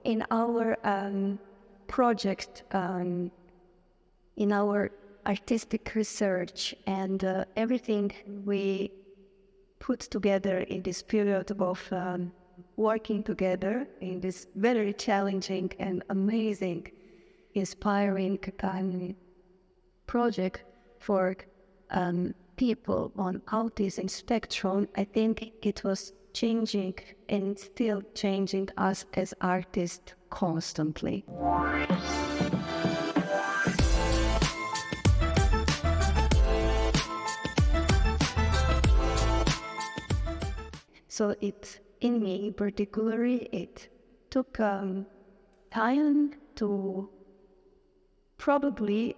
in our project, in our artistic research and everything we put together in this period of working together in this very challenging and amazing, inspiring project for people on autism spectrum, I think it was changing and still changing us as artists constantly. So in me particularly, it took time to probably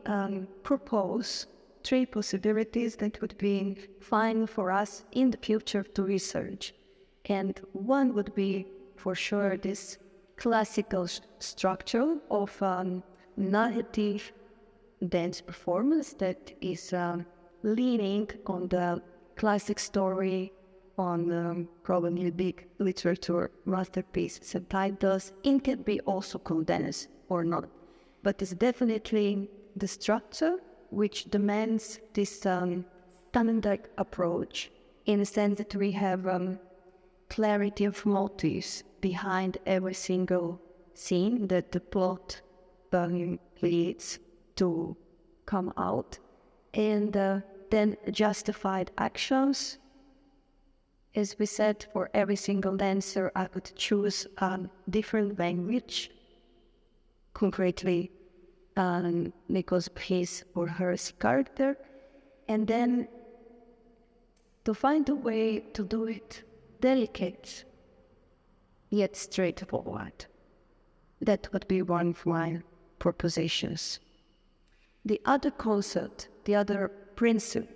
propose 3 possibilities that would be fine for us in the future to research. And one would be, for sure, this classical structure of narrative dance performance that is leaning on the classic story, on probably big literature masterpieces and titles. It can be also condensed or not, but it's definitely the structure which demands this standard approach, in the sense that we have clarity of motives behind every single scene that the plot leads to come out, and then justified actions. As we said, for every single dancer, I would choose a different language, concretely because of his or her character, and then to find a way to do it delicate yet straightforward. That would be one of my propositions. The other concept, the other principle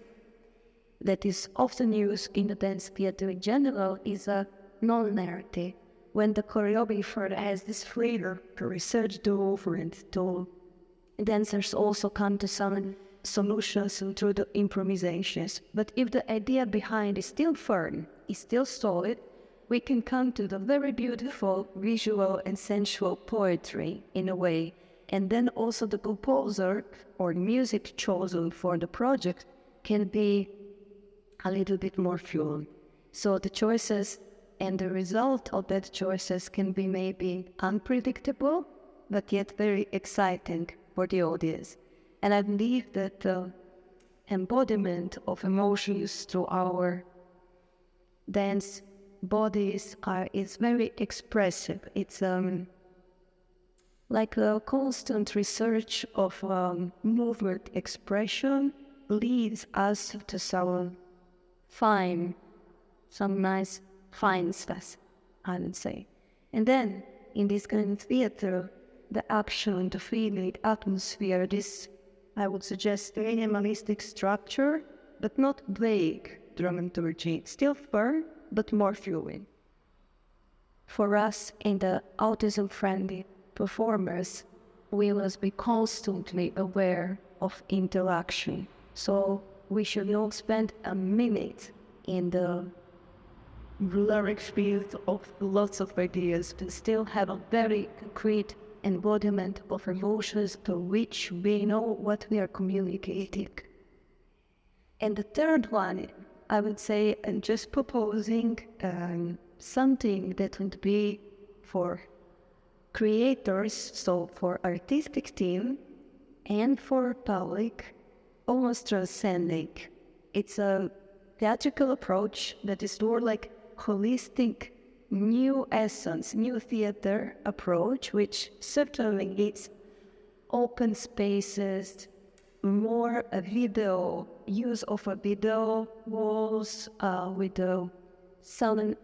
that is often used in the dance theater in general is a non-narrative, when the choreographer has this freedom to research the movement, to dancers also come to some solutions through the improvisations. But if the idea behind is still firm, is still solid, we can come to the very beautiful visual and sensual poetry in a way. And then also the composer or music chosen for the project can be a little bit more fluid. So the choices and the result of that choices can be maybe unpredictable, but yet very exciting for the audience. And I believe that the embodiment of emotions through our dance bodies is very expressive. It's like a constant research of movement expression leads us to some nice fine stuff, I would say. And then in this kind of theater, the action, the feeling, atmosphere, this, I would suggest, minimalistic structure, but not vague dramaturgy, still firm, but more fluid. For us, in the autism-friendly performers, we must be constantly aware of interaction. So we should not spend a minute in the lyric field of lots of ideas, but still have a very concrete embodiment of emotions to which we know what we are communicating. And the third one, I would say, and just proposing something that would be for creators, so for artistic team and for public, almost transcending. It's a theatrical approach that is more like holistic, new essence, new theater approach, which certainly needs open spaces, more a video, use of a video walls with some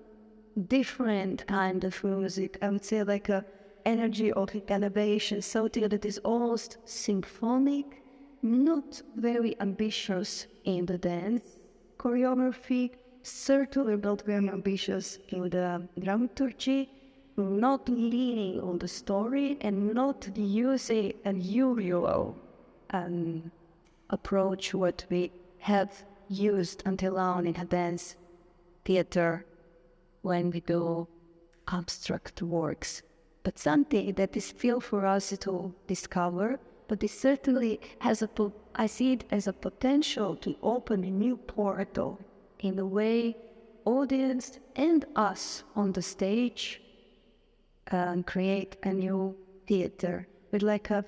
different kind of music. I would say like a energy of elevation, something that is almost symphonic, not very ambitious in the dance choreography, certainly not very ambitious in the dramaturgy, not leaning on the story and not using a usual approach what we have used until now in a dance theater when we do abstract works. but something that is still for us to discover, but it certainly has I see it as a potential to open a new portal in the way audience and us on the stage create a new theater with like a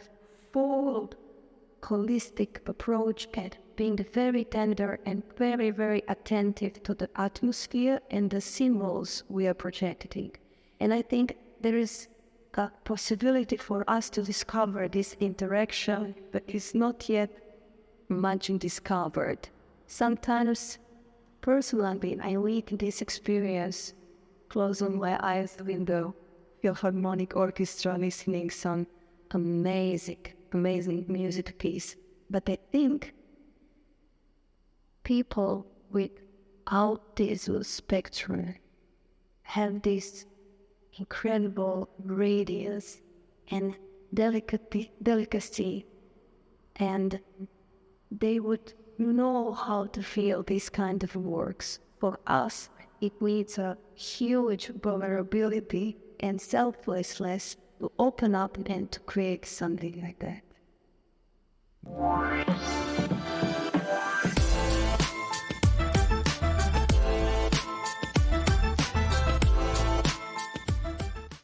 full holistic approach at being very tender and very, very attentive to the atmosphere and the symbols we are projecting. And I think there is a possibility for us to discover this interaction, but it's not yet much discovered. Sometimes, personally, I lead this experience closing my eyes with the Philharmonic Orchestra listening some amazing music piece. But I think people with autism spectrum have this incredible radiance and delicacy, and they would know how to feel these kind of works. For us, it needs a huge vulnerability and selflessness to open up and to create something like that.